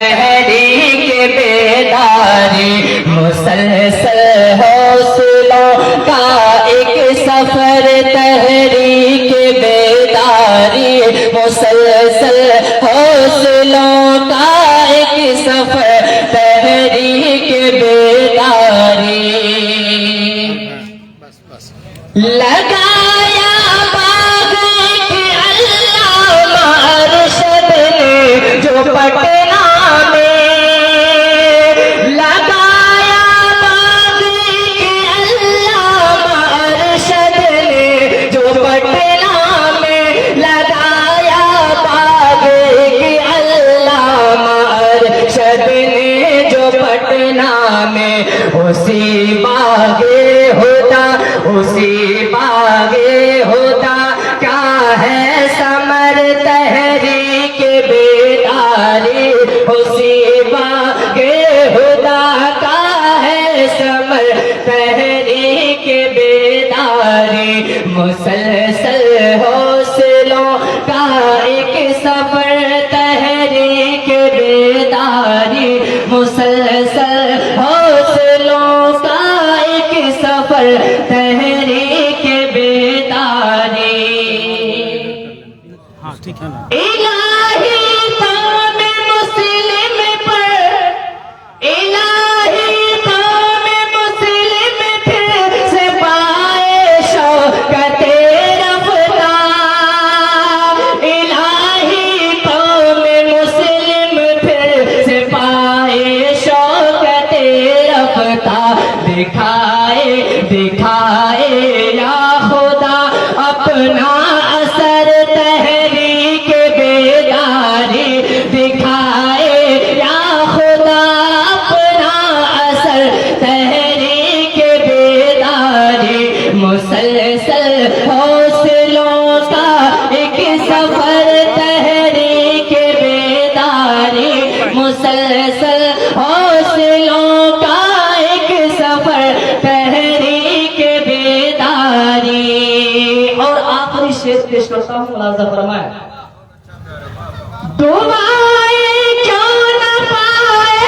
तहरीक बेदारी मुसलसल हौसलों का एक सफर, तहरीक बेदारी मुसलसल हौसलों का एक सफर, तहरीक बेदारी। लगाया बाग के अल्लामा अरशद ने जो पटना में, लगाया बाग के अल्लामा अरशद ने जो पटना में, लगाया बाग के अल्लामा अरशद ने जो पटना में, उसी बागे होता, उसी बागे होता क्या है समर, तहरीक बेदारी उसी बागे होता का है समर, तहरीक बेदारी मुसलसल हौसलों का एक सफर, तहरीक बेदारी मुसलसल हौसलों का एक सफर, तहरीक बेदारी। हाँ ठीक है ना। इलाही कौम मुस्लिम पर, इलाही कौम मुस्लिम फिर से पाए शौकत रफ्तार, इलाही कौम मुस्लिम फिर से पाए शौकत रफ्तार। दिखाए दिखाए या खुदा अपना असर, तहरीक बेदारी दिखाए या खुदा अपना असर, तहरीक बेदारी मुसलसल हौसलों का एक सफर, तहरीक बेदारी मुसलसल हौसलों का एक सफर, तहरीक बेदारी। और आखिरी शेर पेश करता हूँ, मुलाजा फरमाए। दुआएं क्यों न पाए,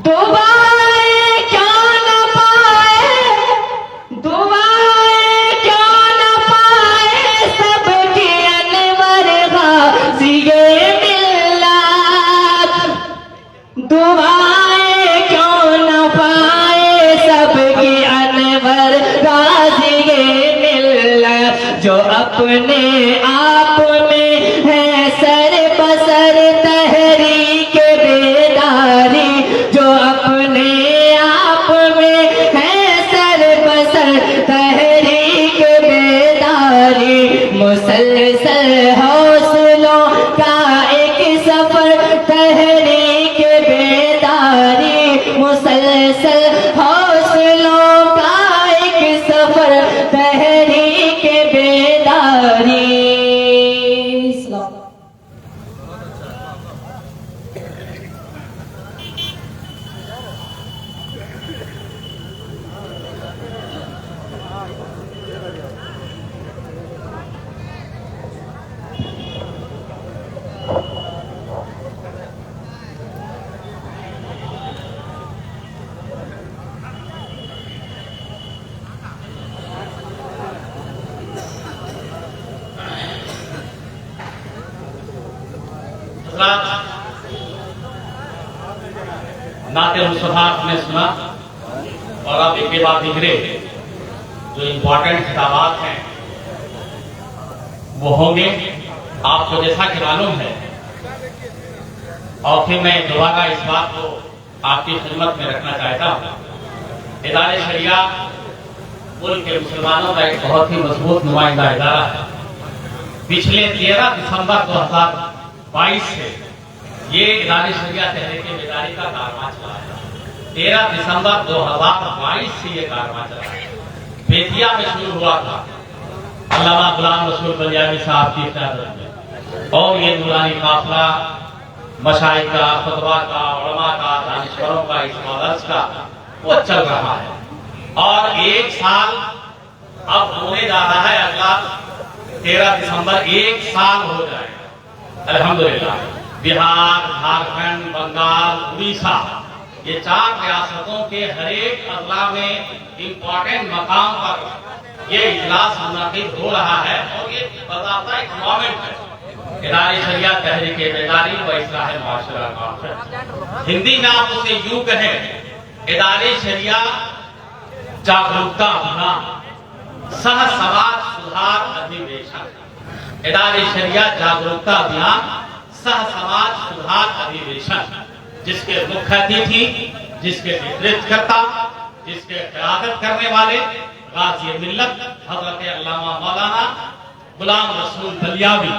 दुआएं क्यों न पाए, दुआएं क्यों न पाए सबकी अनवर गाज़िए मिल्लत, दुआएं क्यों न पाए सबकी अनवर गाज़िए मिल्लत, जो अपने आप में है सर बसर, तहरीक बेदारी जो अपने आप में है सर बसर, तहरीक बेदारी मुसलसल हौसलों का एक सफर, तहरीक बेदारी मुसलसल हौसलों का एक सफर, तहरीक बेदारी। नाते मुस्तफा ने सुना और अब एक के बाद दिखरे जो इम्पोर्टेंट खिताबात हैं वो होंगे आपको जैसा कि मालूम है। और फिर मैं दोबारा इस बात को आपकी खिदमत में रखना चाहता हूँ। इदारे शरिया मुल्क के मुसलमानों का एक बहुत ही मजबूत नुमाइंदा इदारा है। पिछले 13 दिसंबर 2022 से ये इदारे शरिया तहरीक बेदारी का कारवां चला है। 13 दिसंबर 2022 से ये कारवां चला है। बेतिया में शुरू हुआ था अल्लामा गुलाम रसूल बलियानी साहब की क़यादत में, और ये नूरानी काफिला मशाइख का, खुतबा का, उलमा का, दानिशवरों का, इस मदरस का वो चल रहा है। और एक साल अब होने जा रहा है, अगला 13 दिसंबर 1 साल हो जाएगा अल्हम्दुलिल्लाह। बिहार, झारखंड, बंगाल, उड़ीसा, ये 4 रियासतों के हर एक अजला में इम्पोर्टेंट मकाम पर ये इजलास मुनक़िद हो रहा है और ये बज़ाब्ता एक मोमेंट है। इदारे शरिया तहरीक बेदारी व इस्लाह माशरा कॉन्फ्रेंस, हिंदी में आप उसे यूं कहें, इदारे शरिया जागरूकता अभियान सह समाज सुधार अधिवेशन। इदारे शरिया जागरूकता अभियान सह समाज सुधार अधिवेशन, जिसके मुख्य अतिथि, जिसके नेतृत्वकर्ता, जिसके क़यादत करने वाले गाज़ी मिल्लत हज़रत अल्लामा मौलाना गुलाम रसूल बलियावी,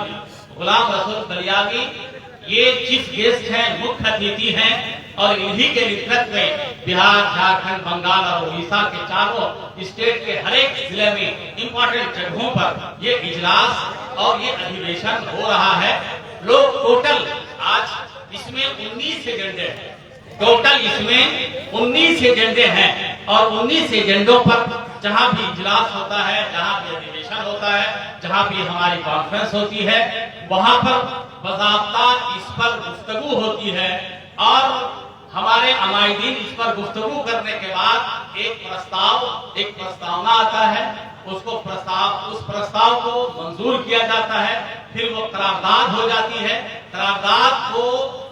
गुलाम रसूल बलियावी ये चीफ गेस्ट हैं, मुख्य अतिथि हैं और इन्हीं के नेतृत्व में बिहार, झारखंड, बंगाल और उड़ीसा के चारों स्टेट के हर एक जिले में इंपॉर्टेंट जगहों पर ये इजलास और ये अधिवेशन हो रहा है। लोग टोटल आज इसमें 19 एजेंडे हैं, टोटल इसमें 19 एजेंडे हैं और 19 एजेंडों पर जहां भी इजलास होता है, जहां भी अधिवेशन होता है, जहां भी हमारी कॉन्फ्रेंस होती है, वहां पर बज़ाब्ता इस पर गुफ्तगू होती है और हमारे अमायदीन इस पर गुफ्तगू करने के बाद एक प्रस्तावना आता है, उस प्रस्ताव को मंजूर किया जाता है, फिर वो करारदाद हो जाती है। करारदाद को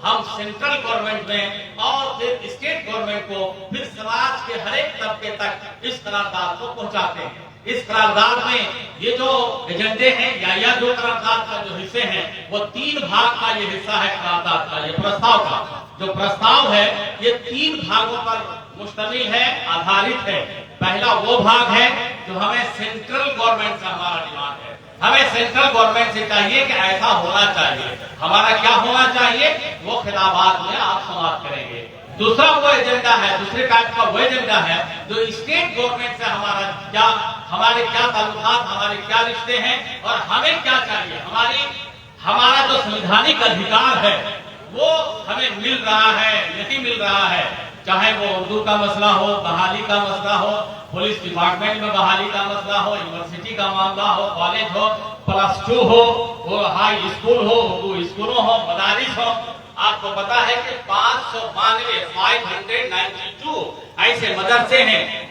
हम सेंट्रल गवर्नमेंट में और फिर स्टेट गवर्नमेंट को, फिर समाज के हर एक तबके तक इस करारदाद को पहुंचाते हैं। इस करारदाद में ये जो एजेंडे हैं या जो करारदाद का जो हिस्से हैं, वो 3 भाग का ये हिस्सा है करारदाद का, ये प्रस्ताव का जो प्रस्ताव है ये 3 भागों पर मुश्तमिल है, आधारित है। पहला वो भाग है जो हमें सेंट्रल गवर्नमेंट से हमारा डिमांड है, हमें सेंट्रल गवर्नमेंट से चाहिए कि ऐसा होना चाहिए, हमारा क्या होना चाहिए वो खिताबात में आप समाप्त करेंगे। दूसरा वो एजेंडा है, दूसरे टाइप का वो एजेंडा है जो स्टेट गवर्नमेंट से हमारे क्या ताल्लुकात, हमारे क्या रिश्ते हैं और हमें क्या चाहिए, हमारा जो संवैधानिक अधिकार है वो हमें मिल रहा है, नहीं मिल रहा है, चाहे वो उर्दू का मसला हो, बहाली का मसला हो, पुलिस डिपार्टमेंट में बहाली का मसला हो, यूनिवर्सिटी का मामला हो, कॉलेज हो, +2 हो, हाई स्कूल हो, उर्दू स्कूलों हो, मदारिस हो। आपको पता है कि 592 ऐसे मदरसे हैं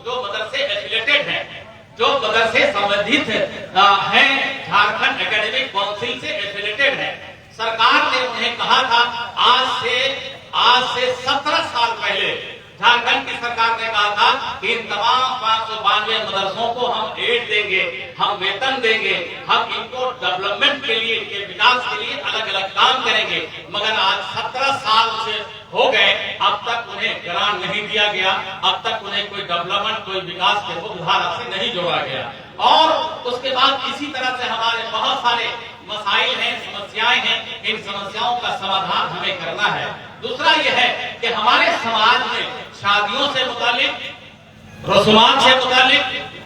जो मदरसे एफिलेटेड हैं, जो मदरसे संबंधित हैं, झारखंड एकेडमिक काउंसिल से एफिलेटेड है। सरकार ने उन्हें कहा था आज से 17 साल पहले झारखंड की सरकार ने कहा था कि इन तमाम 592 मदरसों को हम एड देंगे, हम वेतन देंगे, हम इनको डेवलपमेंट के लिए, इनके विकास के लिए अलग अलग काम करेंगे। मगर आज 17 साल से हो गए, अब तक उन्हें ग्रांट नहीं दिया गया, अब तक उन्हें कोई डेवलपमेंट, कोई विकास के मुख्यधारा से नहीं जोड़ा गया। और उसके बाद इसी तरह से हमारे बहुत सारे मसाइल हैं, समस्याएं हैं, इन समस्याओं का समाधान हमें करना है। दूसरा यह है कि हमारे समाज में शादियों से मुतालिक, रसूमात से मुतालिक,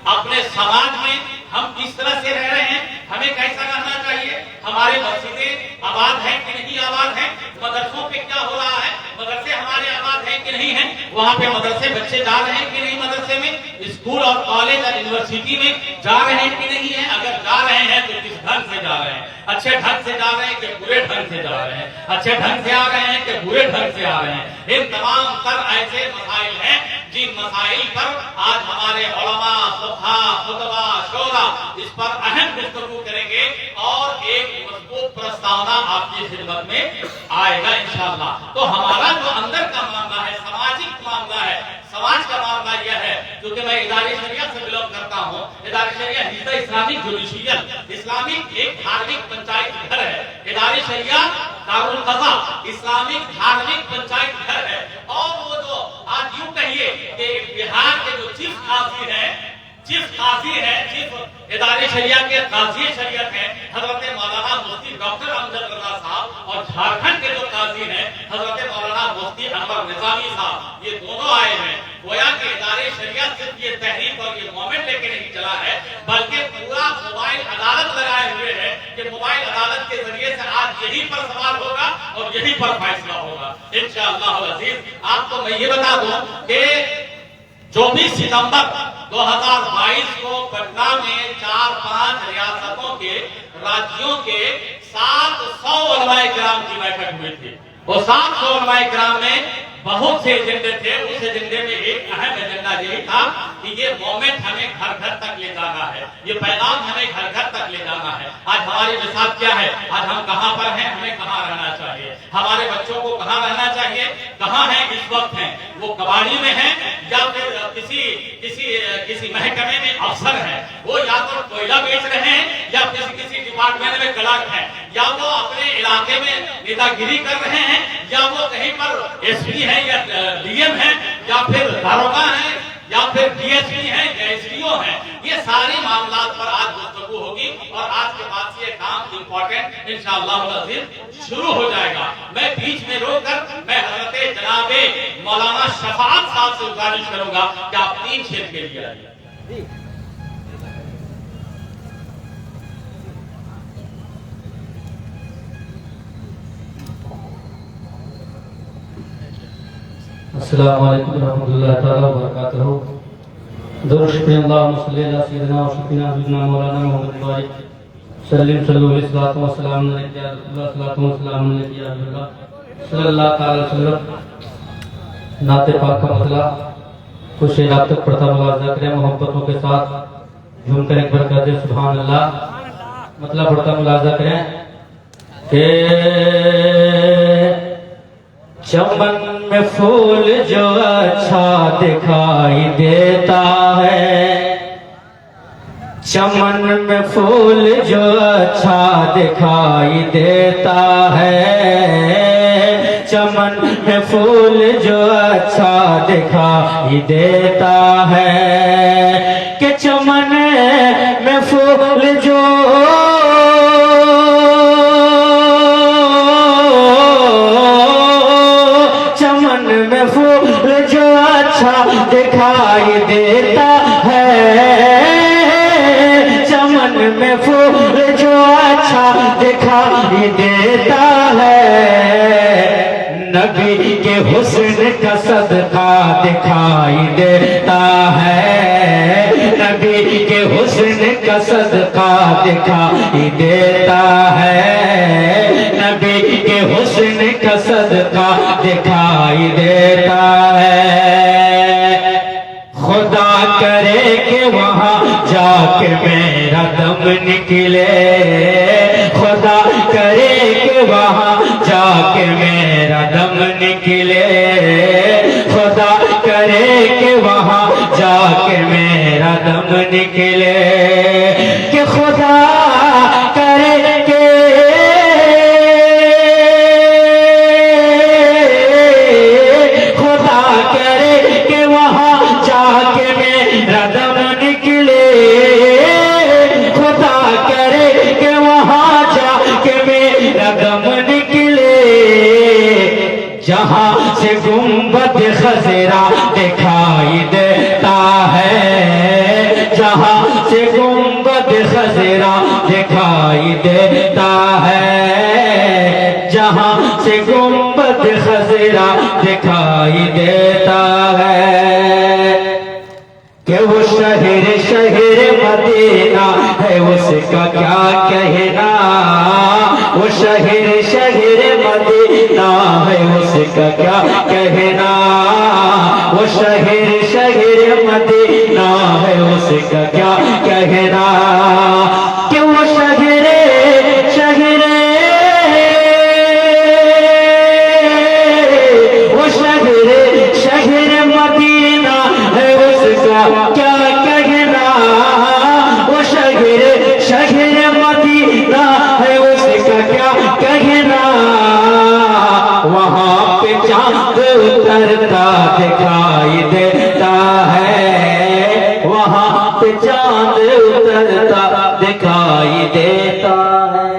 अपने समाज में हम किस तरह से रह रहे हैं, हमें कैसा रहना चाहिए, हमारे मस्जिदें आबाद हैं कि नहीं आबाद हैं, मदरसों पे क्या हो रहा है, मदरसे हमारे आबाद हैं कि नहीं हैं, वहाँ पे मदरसे बच्चे जा रहे हैं कि नहीं, मदरसे में स्कूल और कॉलेज और यूनिवर्सिटी में जा रहे हैं कि नहीं है, अगर जा रहे हैं तो किस ढंग से जा रहे हैं, अच्छे ढंग से जा रहे हैं कि बुरे ढंग से जा रहे हैं, अच्छे ढंग से आ रहे हैं कि बुरे ढंग से आ रहे हैं। इन तमाम तर ऐसे मसाइल हैं जिन मसाइल पर आज हमारे उलमा, फुक़हा, खुतबा, शोरा इस पर अहम गुफ्तगू करेंगे और एक मजबूत प्रस्तावना आपकी खिदमत में आएगा इंशाअल्लाह। तो हमारा जो अंदर का मामला है, सामाजिक मामला है, समाज का मामला यह है, क्योंकि मैं इदारे शरिया से बिलोंग करता हूँ। इदारे शरिया हिज़्ब इस्लामिक जुडिशियल इस्लामिक एक धार्मिक पंचायत घर है। इदारे शरिया दारुल क़ज़ा इस्लामिक धार्मिक पंचायत घर है। और वो जो आज यूं कहिए कि बिहार के जो चीफ काजी है, चीफ इदारे शरिया के काजी शरीयत है हजरत मौलाना मुफ्ती डॉक्टर अमजद रज़ा साहब, और झारखंड के जो काजी हैं हजरत मौलाना मुफ्ती अनवर निजामी साहब, ये दोनों आए हैं। गोया के इदारे शरिया सिर्फ ये तहरीक और ये मोमेंट लेके नहीं चला है, बल्कि पूरा मोबाइल अदालत लगाए हुए है कि मोबाइल अदालत के जरिए से आज यही पर सवाल होगा और यही पर फैसला होगा इंशाअल्लाह अज़ीज। आपको मैं ये बता दूं कि 24 सितंबर 2022 को पटना में 4-5 रियासतों के राज्यों के 700 उलमाए किराम की बैठक हुई थी। वो 700 उलमाए किराम में बहुत से एजेंडे थे। उस एजेंडे में एक अहम एजेंडा यही था कि ये मोमेंट हमें घर घर तक ले जाना है, ये पैगाम हमें घर घर तक ले जाना है। आज हमारे साथ क्या है, आज हम कहां पर हैं, हमें कहां रहना चाहिए, हमारे बच्चों को कहां रहना चाहिए, कहां हैं इस वक्त हैं, वो कबाड़ी में हैं या फिर किसी किसी किसी महकमे में अफसर हैं, वो या तो कोयला बेच रहे हैं या किसी डिपार्टमेंट में क्लर्क हैं, या वो अपने इलाके में नेतागिरी कर रहे हैं, या वो कहीं पर एसपी है या डीएम है, या फिर दारोगा है, या फिर डीएसपी है या एसडीओ है। ये सारे मामला पर आज गुफ्तगू होगी और आज के बाद से ये काम इम्पोर्टेंट इंशाअल्लाह शुरू हो जाएगा। मैं बीच में रोककर मैं हजरत जनाबे मौलाना शफाअत साहब से गुजारिश करूंगा कि आप 3 शेर के लिए आइए। अस्सलामु अलैकुम रहमतुल्लाहि तआला व बरकातहू। दुरूद पढ़िए अल्लाहुम्मा सल्लि अला सय्यिदिना व सय्यिदिना हबीबना मौलाना मुहम्मद बारिक सल्लल्लाहु अलैहि वसल्लम सल्लल्लाहु अलैहि वसल्लम। नाते पाक का मतला कुछ आप तक पढ़ता मुलाजा करें मोहब्बतों के साथ झूमकर एक बार कहते सुभान अल्लाह। मतलब पढ़ता मुलाजा करें कि चमन में फूल जो अच्छा दिखाई देता है, चमन में फूल जो अच्छा दिखाई देता है, चमन में फूल जो अच्छा दिखाई देता है, कि चमन में फूल जो दिखाई देता है, चमन में फूल जो अच्छा दिखाई देता है, नबी के हुस्न का सदका दिखाई देता है, नबी के हुस्न का सदका दिखाई देता है, नबी के हुस्न का सदका दिखाई देता है। खुदा करे कि वहाँ जाके मेरा दम निकले, खुदा करे कि वहाँ जाके मेरा दम निकले, खुदा करे कि वहाँ जाके मेरा दम निकले, कि खुदा करे कि खुदा करे कि वहाँ जाके मेरा दम निकले, खुदा करे कि वहाँ जाके मेरा दम निकले, जहाँ से गुंबद खजरा दिखाई देता है, जहाँ से गुंबद खजरा दिखाई देता है, जहाँ से गुंबद खजरा दिखाई देता है, कि वो शहर शहर मदीना है उसका क्या कहना, वो शहर शहर मदीना है उसका क्या कहना, वो शहर शहर मदीना है उसका क्या कहना, कि वो शहर शहर वो शहर शहर मदीना है उसका क्या कहना, वो शहर शहर मदीना है उसका क्या कहना, वहाँ पे चांद उतरता दिखाई देता है, वहाँ पे चांद उतरता दिखाई देता है।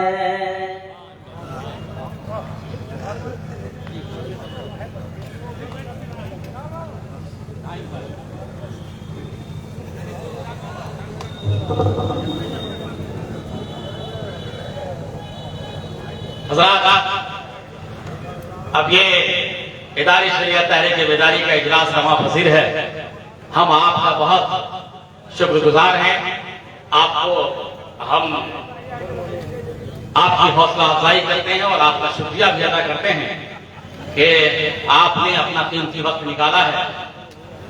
अब ये इदारी शरीयत तहरीक बेदारी का इजलास रमा पसीर है। हम आपका बहुत शुक्रगुजार हैं। आपको हम आपकी हौसला अफजाई करते हैं और आपका शुक्रिया भी अदा करते हैं कि आपने अपना कीमती वक्त निकाला है।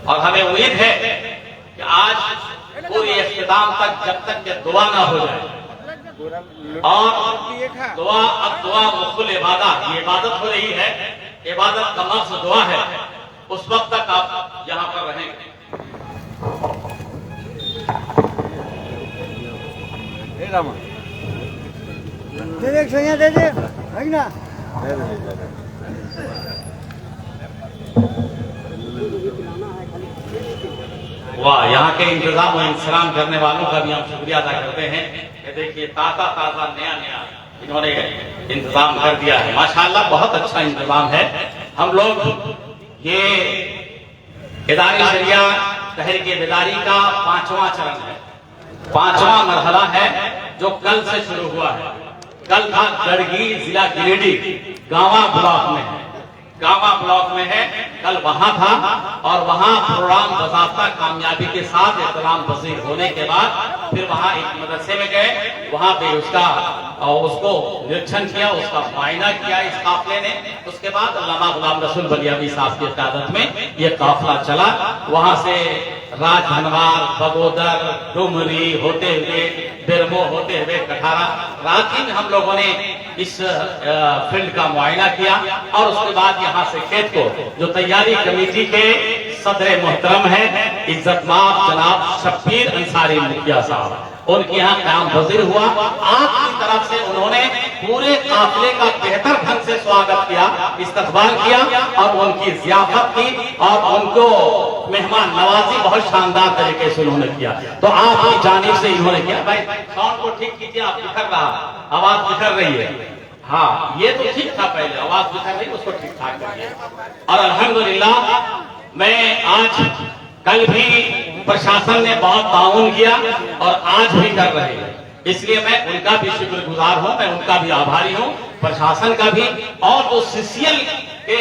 और हमें उम्मीद है कि आज पूरी इख्तिताम तक जब तक कि दुआ ना हो जाए और दुआ मुख्तुल इबादत, ये इबादत हो रही है, इबादत का मकसद दुआ है, उस वक्त तक आप यहाँ पर रहेंगे। दे दे ना। वाह, यहाँ के इंतजाम और इंतजाम करने वालों का भी हम शुक्रिया अदा करते हैं कि देखिए ताजा ताजा नया नया इन्होंने इंतजाम कर दिया है। माशाल्लाह बहुत अच्छा इंतजाम है। हम लोग ये इदारे शरिया तहरीक बेदारी का 5वां चरण है, 5वां मरहला है जो कल से शुरू हुआ है। कल था गड़गी जिला गिरिडीह गांवा ब्लॉक में है, गांवा ब्लॉक में है, कल वहां था और वहां प्रोग्राम बाज़ाब्ता कामयाबी के साथ एहतराम पसीर होने के बाद फिर वहां एक मदरसे में गए, वहां पे उसको निरीक्षण किया, उसका मुआयना किया इस काफिले ने। उसके बाद अल्लामा गुलाम रसूल बलियावी साहब की क़यादत में ये काफिला चला, वहां से राजधनवार, बगोदर, डुमरी होते हुए बिरमो होते हुए कठारा, रात ही में हम लोगों ने इस फील्ड का मुआयना किया। और उसके बाद यहाँ से खेत को जो तैयारी कमेटी के सदर मोहतरम है इज्जतमाब जनाब शब्बीर अंसारी मुखिया साहब, उनके यहाँ काम पजीर हुआ। आपकी तरफ से उन्होंने पूरे काफिले का बेहतर ढंग से स्वागत किया, इस्तकबाल किया और उनकी जियाफत की और उनको मेहमान नवाजी बहुत शानदार तरीके से उन्होंने किया। तो आपकी जानिब से इन्होंने किया। भाई साउंड को ठीक कीजिए, आप बिखर रहा, आवाज बिखर रही है। हाँ, ये तो ठीक था, पहले आवाज बिखर रही, उसको ठीक ठाक करिए। और अल्हम्दुलिल्लाह मैं आज कल भी प्रशासन ने बहुत ताउन किया और आज भी कर रहे हैं, इसलिए मैं उनका भी शुक्रगुजार हूं, मैं उनका भी आभारी हूं, प्रशासन का भी, और जो सीसीएल के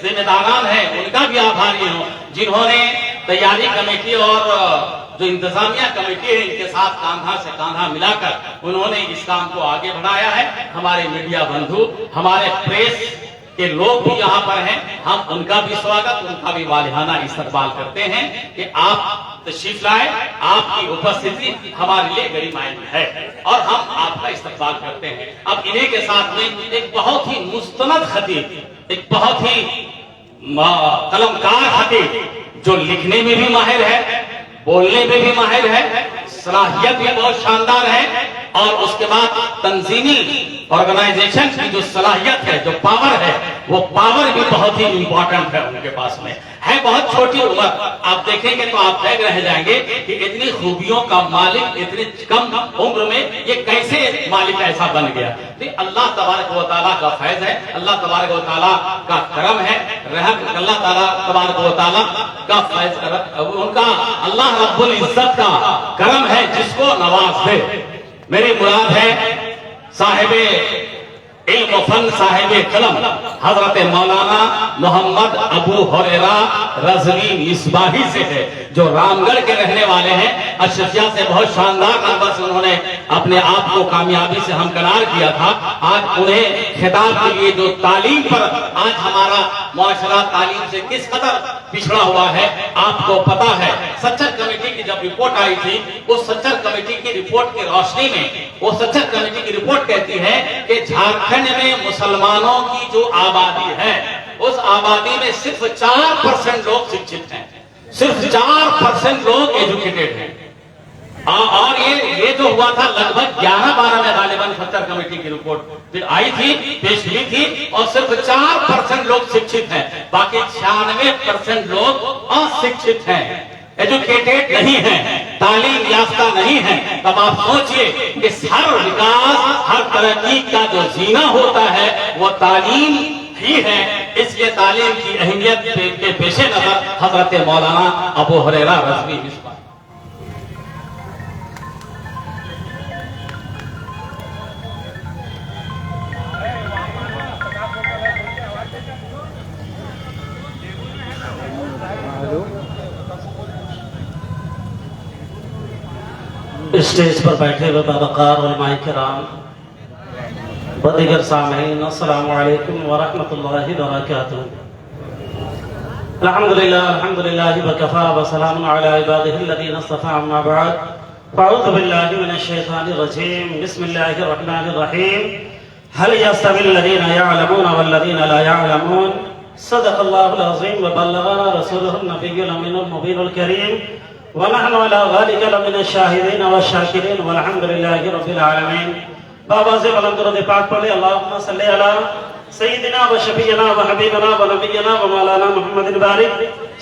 जिम्मेदारान हैं उनका भी आभारी हूं, जिन्होंने तैयारी कमेटी और जो इंतजामिया कमेटी है इनके साथ कांधा से कांधा मिलाकर उन्होंने इस काम को आगे बढ़ाया है। हमारे मीडिया बंधु, हमारे प्रेस के लोग भी यहाँ पर हैं, हम उनका भी स्वागत, उनका भी वालिहाना इस्तकबाल करते हैं कि आप तशरीफ लाए, आपकी उपस्थिति हमारे लिए गरिमामय है और हम आपका इस्तकबाल करते हैं। अब इन्हीं के साथ में एक बहुत ही मुस्तनद खतीब, एक बहुत ही कलमकार खतीब जो लिखने में भी माहिर है, बोलने में भी माहिर है, सलाहियत भी बहुत शानदार है और उसके बाद तंजीमी ऑर्गेनाइजेशन की जो सलाहियत है, जो पावर है, वो पावर भी बहुत ही इंपॉर्टेंट है उनके पास में है। बहुत छोटी उम्र, आप देखेंगे तो आप देख रह जाएंगे कि इतनी खूबियों का मालिक इतनी कम उम्र में ये कैसे मालिक ऐसा बन गया। तो अल्लाह तबारक व तआला का फैज है, अल्लाह तबारक व तआला का करम है, रहम अल्लाह ताला तबारक व तआला का फैज, उनका अल्लाह रब्बुल इज्जत का करम है जिसको नवाज दे। मेरी मुराद है साहिबे इल्म फन साहिबे कलम हजरत मौलाना मोहम्मद अबू हुरैरा रज़वी मिसबाही से है, जो रामगढ़ के रहने वाले हैं। अशरफिया से बहुत शानदार नंबर से उन्होंने अपने आप को कामयाबी से हमकनार किया था। आज उन्हें खिताब के लिए जो तालीम पर आज हमारा मुआशरा तालीम से किस कदर पिछड़ा हुआ है आपको पता है। सच्चर कमेटी की जब रिपोर्ट आई थी, उस सच्चर कमेटी की रिपोर्ट की रोशनी में वो सच्चर कमेटी की रिपोर्ट कहती है कि झारखंड में मुसलमानों की जो आबादी है उस आबादी में सिर्फ 4% लोग शिक्षित हैं, सिर्फ 4% लोग एजुकेटेड हैं। और ये जो हुआ था लगभग 11-12 में गालिबन सच्चर कमेटी की रिपोर्ट फिर आई थी, पेश हुई थी और सिर्फ 4% लोग शिक्षित हैं, बाकी 96% लोग अशिक्षित हैं, एजुकेटेड नहीं है, तालीम याफ्ता नहीं है। तब आप सोचिए कि हर विकास हर तरक्की का जो जीना होता है वो तालीम ही है। इसलिए तालीम की अहमियत के पेश नजर हजरत मौलाना अबू हुरैरा रज़वी मिसबाही स्टेज पर बैठे हुए बाबकार उलमाए किराम, व दीगर सामीन, अस्सलामु अलैकुम व रहमतुल्लाहि व बरकातुहू। अल्हम्दुलिल्लाहि व कफ़ा व सलामुन अला इबादिहिल लज़ीना इस्तफ़ा, अम्मा बअद, फ़अऊज़ु बिल्लाहि मिनश शैतानिर रजीम, बिस्मिल्लाहिर रहमानिर रहीम। हल यस्तविल लज़ीना यअलमून वल लज़ीना ला यअलमून, सदक़ल्लाहुल अज़ीम व बल्लगना रसूलुहुन नबियुल अमीनुल मुबीनुल करीम व नहनु अला ज़ालिका लमिनश शाहिदीन व शाकिरीन वल्हम्दुलिल्लाहि रब्बिल आलमीन। बाबा से बुलंद दरूद पाक पढ़े। अल्लाहुम्मा सल्ली अला सय्यिदिना व शफीना व हबीबना व नबियना व मौलाना मुहम्मदिन बारिक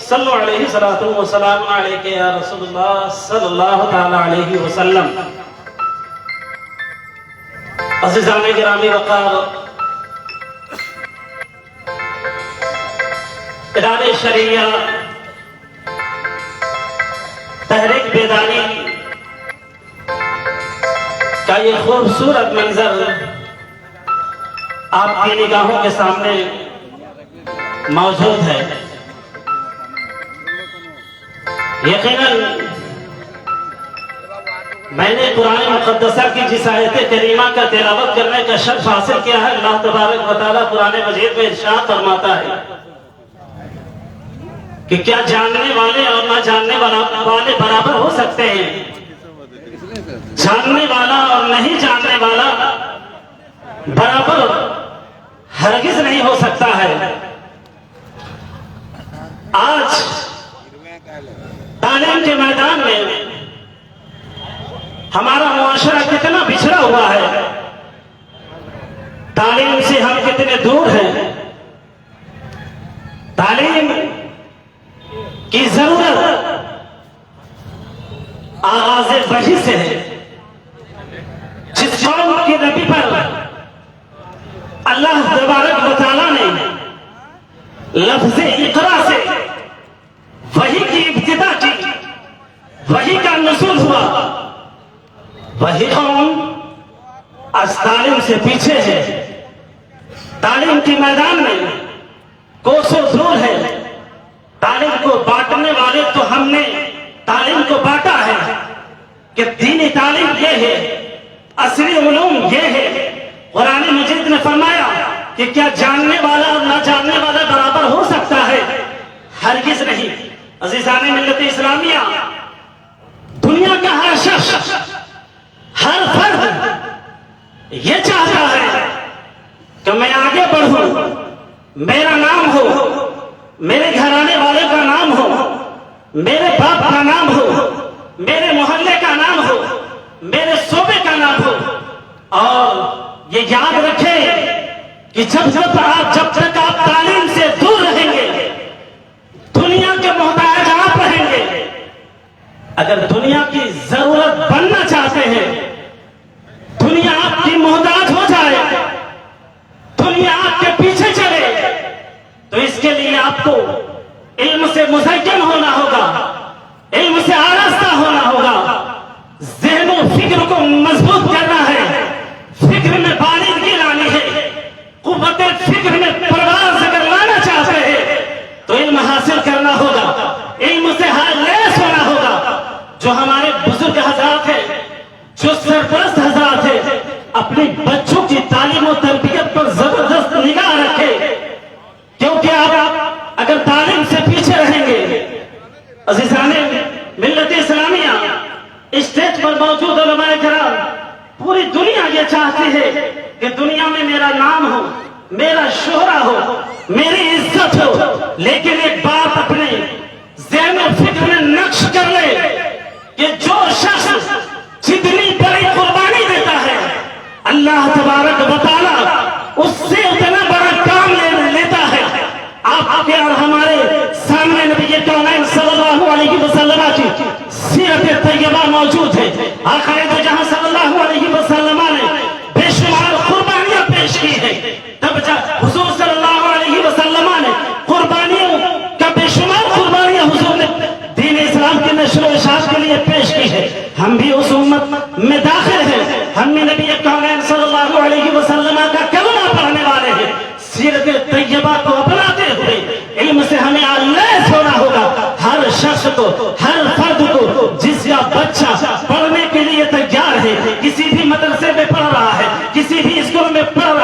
सल्लु अलैहि सलातु व सलाम अलैका या रसूलुल्लाह सल्लल्लाहु तआला अलैहि वसल्लम। अज़ीज़ान गिरामी वक़ार, इदारे शरिया तहरीक बेदारी का ये खूबसूरत मंजर आपकी निगाहों के सामने मौजूद है। यकीनन मैंने कुरान मुक़द्दसा की जिस आयत करीमा का तिलावत करने का शर्फ हासिल किया है, अल्लाह तबारक व तआला कुरान मजीद में इरशाद फरमाता है कि क्या जानने वाले और ना जानने वाले बराबर हो सकते हैं? जानने वाला और नहीं जानने वाला बराबर हरगिज नहीं हो सकता है। आज तालीम के मैदान में हमारा मुआशरा कितना बिछड़ा हुआ है, तालीम से हम कितने दूर हैं। तालीम की जरूरत आगाज़ वही से है। जिस कौम के नबी पर अल्लाह तबारक व तआला ने लफ्ज़ इक़रा से वही की इब्तिदा की, वही का नुज़ूल हुआ, वही कौम आज तालीम से पीछे है। तालीम के मैदान में कोसों दूर है। तालीम को बांटने वाले तो हमने तालीम को बांटा है कि दीनी तालीम ये है, असली उलूम ये है। कुरान मजीद ने फरमाया कि क्या जानने वाला और ना जानने वाला बराबर हो सकता है? हरगिज नहीं। अज़ीज़ान मिल्लत इस्लामिया, दुनिया का हर शख्स, हर फर्द ये चाहता है कि मैं आगे बढ़ूं, मेरा नाम हो, मेरे घराने वाले का नाम हो, मेरे बाप का नाम हो, मेरे मोहल्ले का नाम हो, मेरे सूबे का नाम हो। और ये याद रखें कि जब तक आप तालीम से दूर रहेंगे, दुनिया के मोहताज आप रहेंगे। अगर दुनिया की जरूरत बनना चाहते हैं, दुनिया आपकी मोहताज हो जाए, दुनिया आपके पीछे चले, तो इसके लिए आपको इल्म से मुज़य्यन होना होगा, इल्म से आरास्ता होना होगा, ज़हन और फिक्र को मजबूत करना है, फिक्र में बारीकी लानी है, कुव्वत फिक्र में परवाज़ अगर लाना चाहते हैं तो इल्म हासिल करना होगा, इल्म से लैस होना होगा। जो हमारे बुजुर्ग हज़रात हैं, जो सरपरस्त हज़रात हैं, अपने बच्चों की तालीम और तरबियत पर जबरदस्त निगाह रखे, क्योंकि आप अगर तालीम से पीछे रहेंगे। अज़ीज़ाने मिल्लत इस्लामिया, स्टेज पर मौजूद उलमाए किराम, पूरी दुनिया ये चाहती है कि दुनिया में मेरा नाम हो, मेरा शोहरा हो, मेरी इज्जत हो। लेकिन एक बात अपने ज़हन और फिक्र में नक्श कर ले कि जो शख्स जितनी बड़ी कुर्बानी देता है, अल्लाह तबारक व तआला उससे उतना बड़ा काम लेता है। आपके और हमारे सामने नबी कौनैन सल्लल्लाहु अलैहि वसल्लम की सीरत तैयबा मौजूद है। आका दो जहां सल्लल्लाहु अलैहि वसल्लम ने बेशुमार कुर्बानियां पेश की है। तब हुजूर सल्लल्लाहु अलैहि वसल्लम ने कुर्बानियों का बेशुमार कुर्बानियां हुजूर ने दीन इस्लाम के नश्र व इशाअत के लिए पेश की है। हम भी उस उम्मत में दाखिल हैं। हमने नबी कौनैन सल्लल्लाहु अलैहि वसल्लम का कलमा पढ़ने वाले हैं। सीरत तैयबा को अपनाते हुए इल्म से हमें लैस होना होगा। हर शख्स को, हर फर्द को, जिसका बच्चा पढ़ने के लिए तैयार है, किसी भी मदरसे में पढ़ रहा है, किसी भी स्कूल में पढ़ रहा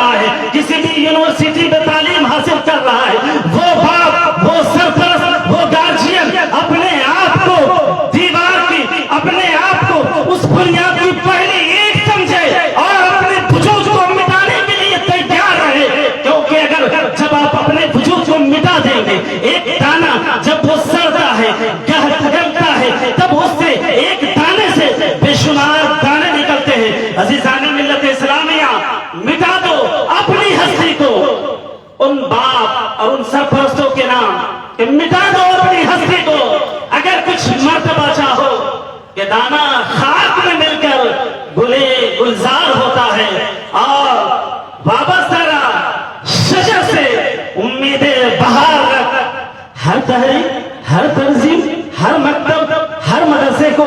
जब आप अपने वजूद को मिटा देंगे, एक दाना जब वो सड़ता है, गलता है, तब उससे एक दाने से बेशुमार दाने निकलते हैं। अजीजान मिल्लत इस्लामिया, मिटा दो अपनी हस्ती को उन बाप और उन सरपरस्तों के नाम कि मिटा दो अपनी हस्ती को। अगर कुछ मर्तबा चाहो कि दाना खाक में मिलकर गुले गुलजार होता है और वाबस्ता शजर से उम्मीदें बहार रख, हर तहरीक, हर तंजीम, हर मकतब, हर मदरसे को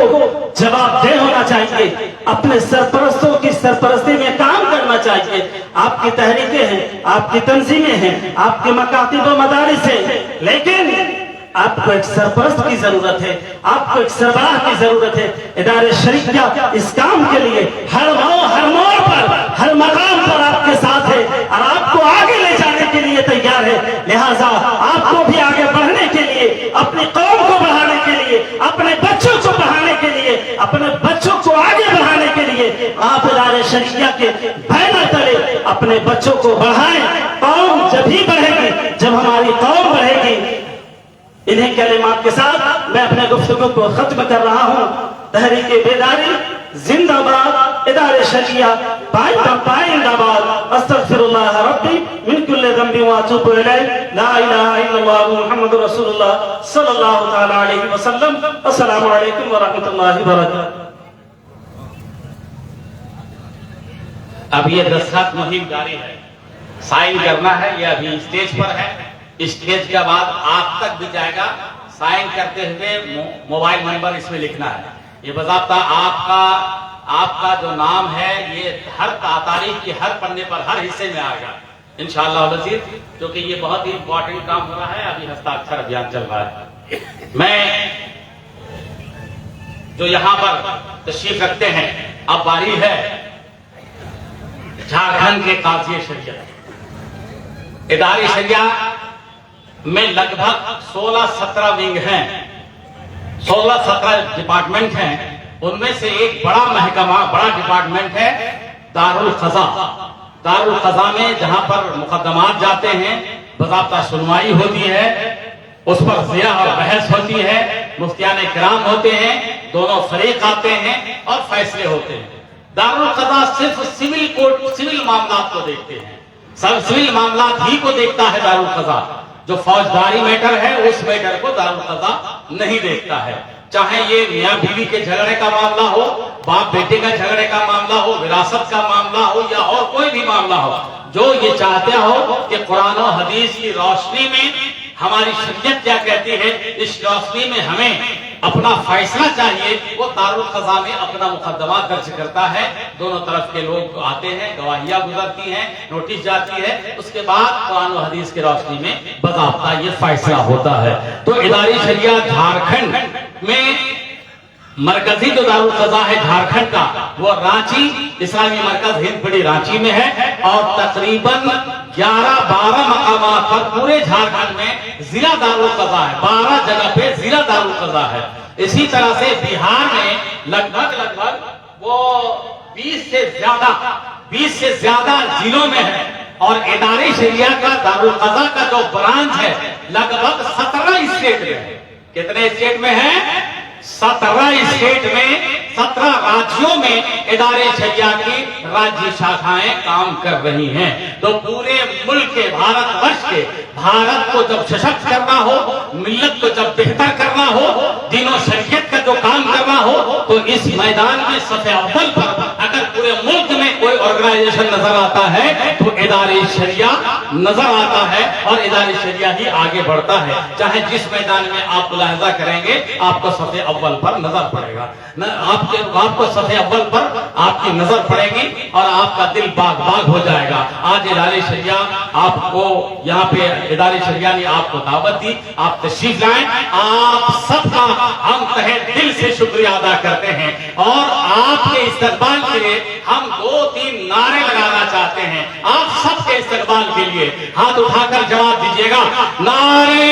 जवाबदेह होना चाहिए, अपने सरपरस्तों की सरपरस्ती में काम करना चाहिए। आपकी तहरीकें हैं, आपकी तंजीमें हैं, आपके मकातिब व मदारिस हैं, लेकिन आपको एक सरपरस्त की जरूरत है, आपको एक सरबराह की जरूरत है। इदारे शरीयत इस काम के लिए हर मोड़ पर, हर मकाम पर आपके साथ है और आपको आगे ले जाने के लिए तैयार है। लिहाजा आपको भी आगे बढ़ने के लिए, अपनी कौम को बढ़ाने के लिए, अपने बच्चों को बढ़ाने के लिए, अपने बच्चों को आगे बढ़ाने के लिए आप इदारे शरीयत के बैनर तले अपने बच्चों को बढ़ाएं। कौम जब ही बढ़ेगी जब हमारी कौम बढ़ेगी। इन्हीं कलिमात के साथ मैं अपने गुफ्तगू को खत्म कर रहा हूँ। तहरीक बेदारी जिंदाबाद, इदारे शरियत पाइंदाबाद। अस्तगफिरुल्लाह रब्बी मिन कुल्लि ज़ंबि व अतूबु इलैह। ला इलाहा इल्लल्लाह मुहम्मदुर रसूलुल्लाह सल्लल्लाहु तआला अलैहि वसल्लम। अस्सलामु अलैकुम व रहमतुल्लाहि व बरकातुहू। अब ये दस्तखत मुहिम जारी है, साइन करना है। ये अभी स्टेज पर है, स्टेज के बाद आप तक भी जाएगा। साइन करते हुए मोबाइल नंबर इसमें लिखना है। ये बज़ाब्ता आपका जो नाम है ये हर तारीख की हर पन्ने पर, हर हिस्से में आएगा इंशाअल्लाह अज़ीज़, क्योंकि ये बहुत ही इंपॉर्टेंट काम हो रहा है। अभी हस्ताक्षर अभियान चल रहा है। मैं जो यहाँ पर तशरीफ रखते हैं, अब बारी है झारखंड के काज़ी शरीयत। इदारे शरियत में लगभग 16-17 विंग हैं, 16-17 डिपार्टमेंट हैं। उनमें से एक बड़ा महकमा, बड़ा डिपार्टमेंट है दारुल क़ज़ा। दारुल क़ज़ा में जहां पर मुकदमात जाते हैं, बज़ाब्ता सुनवाई होती है, उस पर ज़िया और बहस होती है, मुफ्तियान किराम होते हैं, दोनों फरीक आते हैं और फैसले होते हैं। दारुल क़ज़ा सिर्फ सिविल कोर्ट, सिविल मामलात को देखते हैं, सब सिविल मामलात ही को देखता है दारुल क़ज़ा। जो फौजदारी मैटर है उस मैटर को दारुल क़ज़ा नहीं देखता है। चाहे ये मियाँ बीवी के झगड़े का मामला हो, बाप बेटे का झगड़े का मामला हो, विरासत का मामला हो या और कोई भी मामला हो, जो ये चाहते हो कि कुरान और हदीस की रोशनी में हमारी शरीयत क्या कहती है, इस रोशनी में हमें अपना फैसला चाहिए, वो दारुल क़ज़ा में अपना मुकदमा दर्ज करता है। दोनों तरफ के लोग आते हैं, गवाहियां गुजरती हैं, नोटिस जाती है, उसके बाद कुरान और हदीस की रोशनी में बज़ाब्ता ये फैसला होता है। तो इदारे शरियत झारखंड में मरकजी जो दारुल क़ज़ा है झारखंड का, वो रांची इस्लामी मरकज हिंदपीढ़ी रांची में है और तकरीबन 11-12 मकामात पर पूरे झारखंड में जिला दारुल क़ज़ा है। 12 जगह पे जिला दारुल क़ज़ा है। इसी तरह से बिहार में लगभग वो 20 से ज्यादा जिलों में है और इदारे शरियत का दारुल क़ज़ा का जो ब्रांच है लगभग 17 स्टेट में है। कितने स्टेट में है? 17 स्टेट में, 17 राज्यों में इदारे शरियत की राज्य शाखाएं काम कर रही हैं। तो पूरे मुल्क के, भारतवर्ष के, भारत को जब सशक्त करना हो, मिल्लत को जब बेहतर करना हो, दीनों शरीयत का जो काम करना हो, तो इस मैदान में सफ़े अव्वल पर अगर पूरे मुल्क में कोई ऑर्गेनाइजेशन नजर आता है तो इदारे शरियत नजर आता है और इदारे शरियत ही आगे बढ़ता है। चाहे जिस मैदान में आप मुलाहिजा करेंगे आपको सफ़े अव्वल पर नजर पड़ेगा, आपको सफ़े अव्वल पर आपकी नजर पड़ेगी और आपका दिल बाग बाग हो जाएगा। आज इदारे शरियत आपको यहाँ पे, इदारे शरियत ने आपको दावत दी, आप तशरीफ लाएं। आप सबका हम तहे दिल से शुक्रिया अदा करते हैं और आपके इस्तकबाल के लिए हम 2-3 नारे लगाना चाहते हैं। आप सबके इस्तकबाल के लिए हाथ उठाकर जवाब दीजिएगा। नारे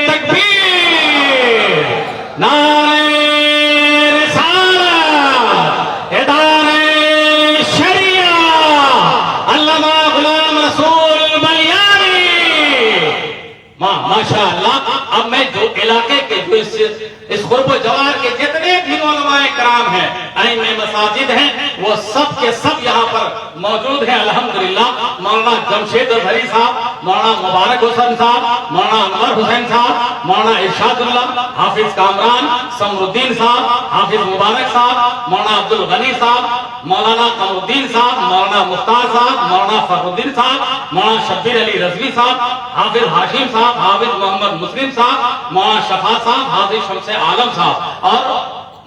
तकबीर, नारे रिसालत, इदारे शरियत, अल्लामा गुलाम रसूल माशाअल्लाह। अब मैं जो इलाके के जो इस खुर्ब जवार के जितने भी उलमाए कराम हैं, आइम्मे मसाजिद हैं, वो सब के सब यहाँ पर मौजूद हैं अल्हम्दुलिल्लाह। मौलाना जमशेद अजहरी साहब, मौलाना मुबारक हुसैन साहब, मौलाना अनवर हुसैन साहब, मौलाना इरशादुल्लाह, हाफिज कामरान, समरुद्दीन साहब, हाफिज मुबारक साहब, मौलाना अब्दुल गनी साहब, मौलाना कमरुद्दीन साहब, मौलाना मुख्तार साहब, मौलाना फखरुद्दीन साहब, मौलाना शब्बीर अली रजवी साहब, हाफिज हाशिम साहब, हाफिज मोहम्मद मुस्लिम साहब, मौलाना शफा साहब, हाफिज शमसे आलम साहब और